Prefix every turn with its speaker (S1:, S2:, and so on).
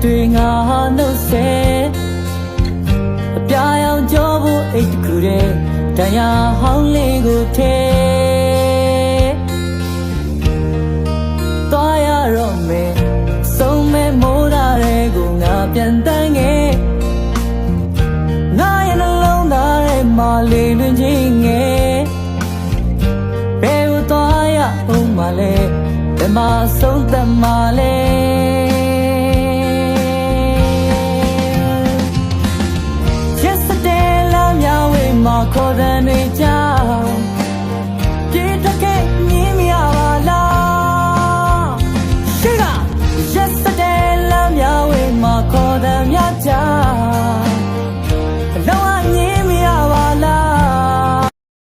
S1: တွေငါနှုတ်ဆက်အပြာရောင်ကြောဖို့အိတ်တစ်ခုတည်းတရားဟောင်းလေးကိုထဲသွားရတော့မယ်ဆုံးမဲ့မိုးသားတွေကိုငါပြန်တန်းခဲ့ငါရဲ့နှလုံးသားထဲမှာလေးလွင်ချင်းငယ်ဘယ်ကိုသွားရအောင်မလဲဘယ်မှာဆုံးသက်မလဲYesterday လာမြောက်ဝေးမှာခေါ်တဲ့တွေကြ